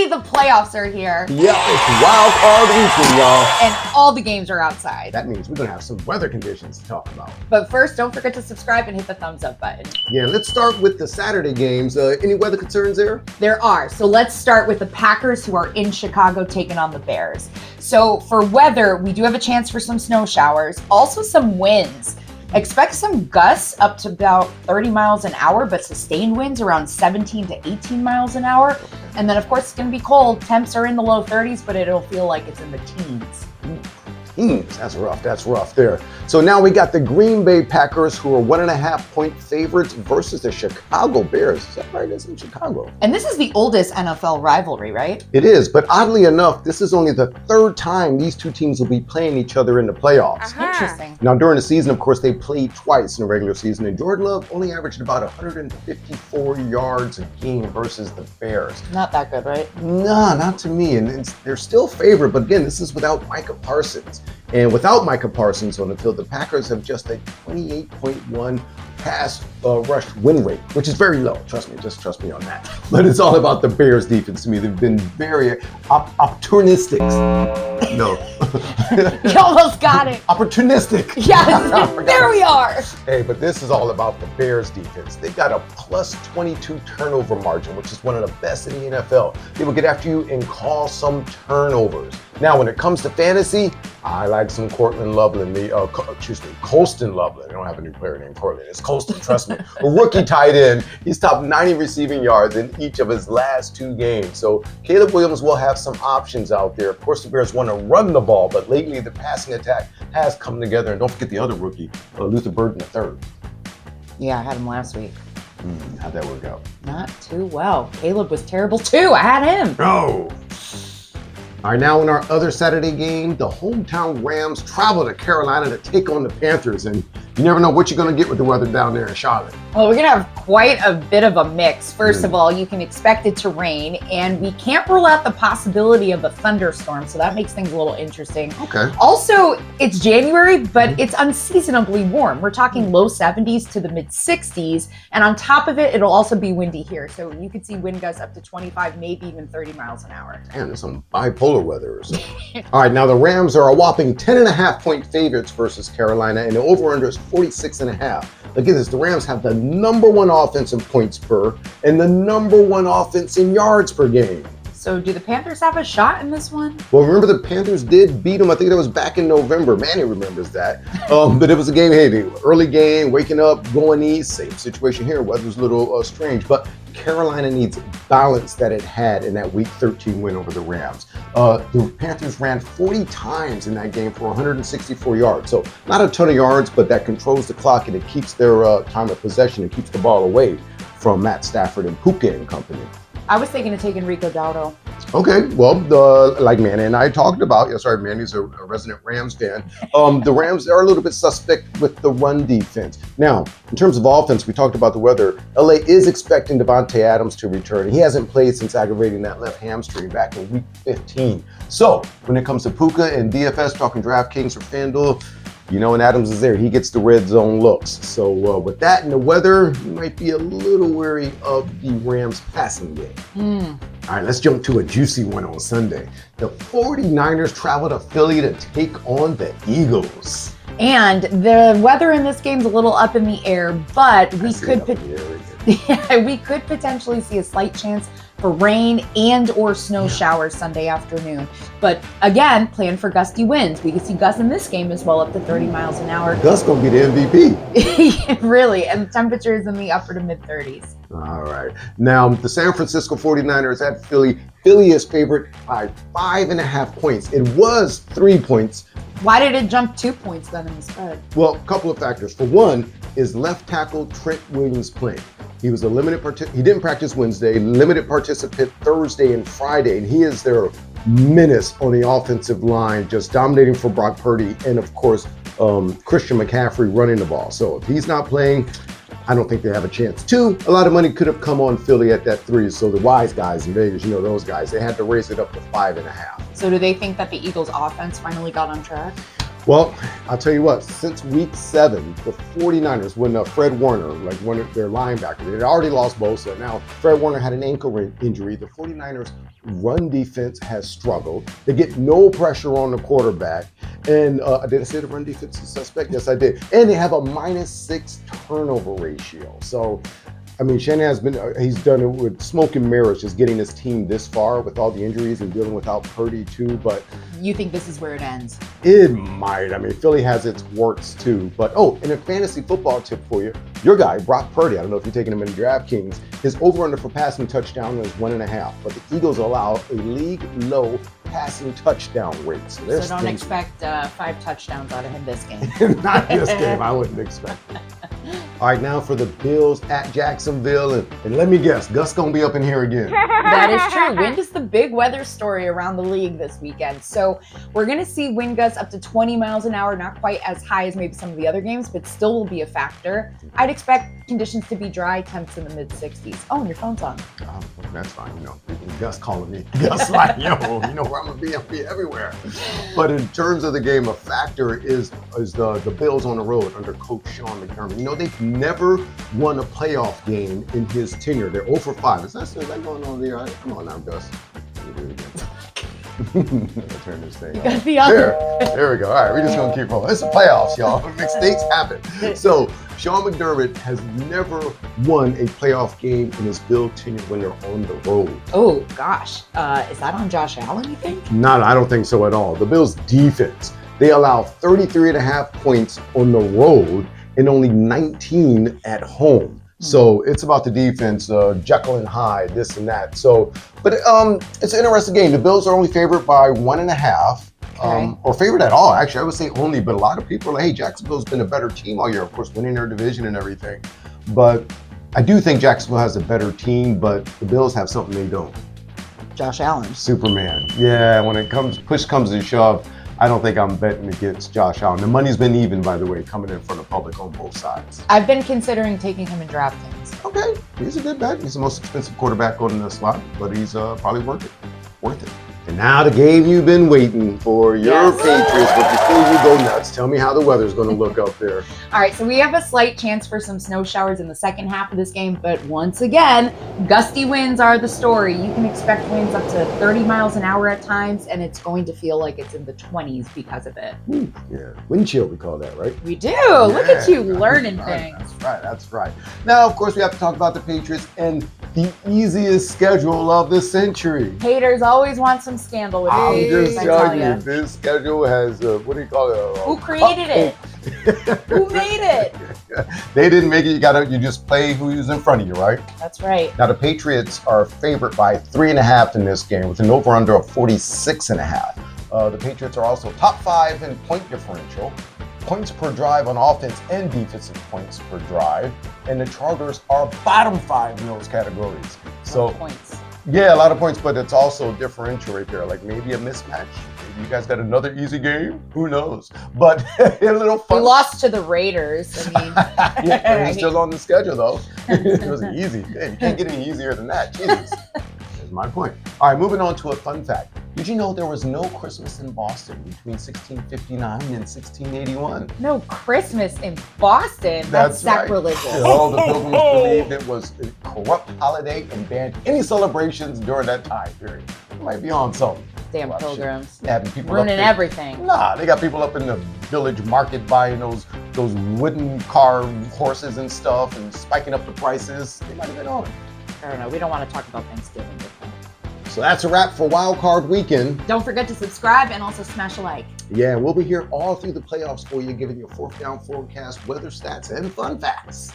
Finally, the playoffs are here. Yeah, it's wild card weekend, y'all. And all the games are outside. That means we're going to have some weather conditions to talk about. But first, don't forget to subscribe and hit the thumbs up button. Yeah, let's start with the Saturday games. Any weather concerns there? There are. So let's start with the Packers, who are in Chicago taking on the Bears. So for weather, we do have a chance for some snow showers, also some winds. Expect some gusts up to about 30 miles an hour, but sustained winds around 17 to 18 miles an hour. And then, of course, it's going to be cold. Temps are in the low 30s, but it'll feel like it's in the teens. That's rough there. So now we got the Green Bay Packers, who are 1.5-point favorites, versus the Chicago Bears. Is that right? It's in Chicago. And this is the oldest NFL rivalry, right? It is, but oddly enough, this is only the third time these two teams will be playing each other in the playoffs. Interesting. Now, during the season, of course, they played twice in the regular season, and Jordan Love only averaged about 154 yards a game versus the Bears. Not that good, right? Nah, not to me. And they're still favored, but again, this is without Micah Parsons. And without Micah Parsons on the field, the Packers have just a 28.1 pass rush win rate, which is very low. Trust me, just trust me on that. But it's all about the Bears defense to me. They've been very opportunistic. No. You almost got it. Opportunistic. Yes, there we are. Hey, but this is all about the Bears defense. They've got a plus 22 turnover margin, which is one of the best in the NFL. They will get after you and cause some turnovers. Now, when it comes to fantasy, I like some Colston Loveland. They don't have a new player named Cortland. It's Colston, trust me. A rookie tight end. He's topped 90 receiving yards in each of his last 2 games. So Caleb Williams will have some options out there. Of course, the Bears want to run the ball, but lately the passing attack has come together. And don't forget the other rookie, Luther Burden III. Yeah, I had him last week. How'd that work out? Not too well. Caleb was terrible too. I had him. No. All right, now in our other Saturday game, the hometown Rams travel to Carolina to take on the Panthers, and you never know what you're going to get with the weather down there in Charlotte. Well, we're going to have quite a bit of a mix. First of all, you can expect it to rain, and we can't rule out the possibility of a thunderstorm, so that makes things a little interesting. Okay. Also, it's January, but it's unseasonably warm. We're talking low 70s to the mid 60s, and on top of it, it'll also be windy here, so you could see wind gusts up to 25, maybe even 30 miles an hour. Man, there's some bipolar weather or something. All right, now the Rams are a whopping 10.5-point favorites versus Carolina, and the over-under is 46.5. Look at this, the Rams have the #1 offense in points per and the #1 offense in yards per game. So do the Panthers have a shot in this one? Well, remember the Panthers did beat them. I think that was back in November. Manny remembers that. But it was a game, early game, waking up, going east. Same situation here. Weather's a little strange. But Carolina needs balance that it had in that Week 13 win over the Rams. The Panthers ran 40 times in that game for 164 yards. So not a ton of yards, but that controls the clock and it keeps their time of possession and keeps the ball away from Matt Stafford and Puka and company. I was thinking of taking Rico Dowdle. Okay, well, like Manny and I talked about, Manny's a resident Rams fan. The Rams are a little bit suspect with the run defense. Now, in terms of offense, we talked about the weather. LA is expecting Devontae Adams to return. He hasn't played since aggravating that left hamstring back in Week 15. So, when it comes to Puka and DFS, talking DraftKings or FanDuel, when Adams is there, he gets the red zone looks. So with that and the weather, you might be a little wary of the Rams passing game. All right, let's jump to a juicy one on Sunday. The 49ers travel to Philly to take on the Eagles. And the weather in this game's a little up in the air, but we could potentially see a slight chance for rain and or snow showers Sunday afternoon. But again, plan for gusty winds. We could see gusts in this game as well, up to 30 miles an hour. Gus gonna be the MVP. Really, and the temperature is in the upper to mid 30s. All right. Now, the San Francisco 49ers at Philly. Philly is favored by 5.5 points. It was 3 points. Why did it jump 2 points then in the spread? Well, a couple of factors. For one, is left tackle Trent Williams playing? He was a he didn't practice Wednesday, limited participant Thursday and Friday, and he is their menace on the offensive line, just dominating for Brock Purdy, and of course, Christian McCaffrey running the ball. So if he's not playing, I don't think they have a chance. 2, a lot of money could have come on Philly at that 3. So the wise guys in Vegas, those guys, they had to raise it up to 5.5. So do they think that the Eagles offense finally got on track? Well, I'll tell you what, since week 7, the 49ers, when Fred Warner, like one of their linebackers, they had already lost Bosa. Now, Fred Warner had an ankle injury. The 49ers run defense has struggled. They get no pressure on the quarterback. And did I say the run defense is suspect? Yes, I did. And they have a -6 turnover ratio. So, I mean, Shanahan's he's done it with smoke and mirrors, just getting his team this far with all the injuries and dealing without Purdy too. But you think this is where it ends? it might. I mean, Philly has its warts too. But and a fantasy football tip for you. Your guy, Brock Purdy, I don't know if you're taking him in DraftKings, his over-under for passing touchdown is 1.5. But the Eagles allow a league low passing touchdown rate. So don't expect 5 touchdowns out of him this game. Not this game, I wouldn't expect it. All right, now for the Bills at Jacksonville. And let me guess, Gus going to be up in here again. That is true. Wind is the big weather story around the league this weekend. So we're going to see wind gusts up to 20 miles an hour, not quite as high as maybe some of the other games, but still will be a factor. I'd expect conditions to be dry, temps in the mid-60s. Oh, and your phone's on. Oh, that's fine. You know, Gus calling me. Gus like, yo, you know where I'm going to be? I'll be everywhere. But in terms of the game, a factor is the Bills on the road under Coach Sean McDermott. You know, they've never won a playoff game in his tenure. They're 0 for 5. Is that going on there? Right? Come on now, Gus. Turn this thing off. There we go. All right, we're just going to keep rolling. It's the playoffs, y'all. Mistakes happen. So, Sean McDermott has never won a playoff game in his Bill tenure when they're on the road. Oh, gosh. Is that on Josh Allen, you think? No, I don't think so at all. The Bills' defense, they allow 33.5 points on the road and only 19 at home. So it's about the defense, Jekyll and Hyde, this and that. So, but it's an interesting game. The Bills are only favored by 1.5, or favored at all. Actually, I would say only, but a lot of people are like, hey, Jacksonville's been a better team all year, of course, winning their division and everything. But I do think Jacksonville has a better team, but the Bills have something they don't. Josh Allen. Superman. Yeah, when push comes to shove, I don't think I'm betting against Josh Allen. The money's been even, by the way, coming in for the public on both sides. I've been considering taking him in DraftKings. Okay, he's a good bet. He's the most expensive quarterback on the slot, but he's probably worth it. And now the game you've been waiting for, your Patriots. But before you go nuts, tell me how the weather's going to look up there. All right, so we have a slight chance for some snow showers in the second half of this game, but once again, gusty winds are the story. You can expect winds up to 30 miles an hour at times, and it's going to feel like it's in the 20s because of it. Ooh, yeah, wind chill, we call that, right? We do. Look at you learning things. That's right. Now, of course, we have to talk about the Patriots and the easiest schedule of the century. Haters always want some scandal with I'm Patriots. just telling you, this schedule has, what do you call it? Who created it? Who made it? They didn't make it. You just play who's in front of you, right? That's right. Now, the Patriots are favored by 3.5 in this game with an over-under of 46.5. The Patriots are also top 5 in point differential, points per drive on offense and defensive points per drive, and the Chargers are bottom 5 in those categories. So points. Yeah, a lot of points, but it's also a differential right there, like maybe a mismatch. Maybe you guys got another easy game. Who knows? But a little fun. We lost to the Raiders. I mean, yeah, he's still on the schedule though. It was easy. Yeah, you can't get any easier than that. Jesus. That's my point. All right, moving on to a fun fact. Did you know there was no Christmas in Boston between 1659 and 1681? No Christmas in Boston? That's sacrilegious. Right. All the pilgrims believed it was a corrupt holiday and banned any celebrations during that time period. It might be on something. Damn pilgrims. Having people ruining everything. Nah, they got people up in the village market buying those wooden car horses and stuff and spiking up the prices. They might have been on it. I don't know. We don't want to talk about Thanksgiving with them. So that's a wrap for Wild Card Weekend. Don't forget to subscribe and also smash a like. Yeah, and we'll be here all through the playoffs for you, giving you 4th down forecast, weather stats, and fun facts.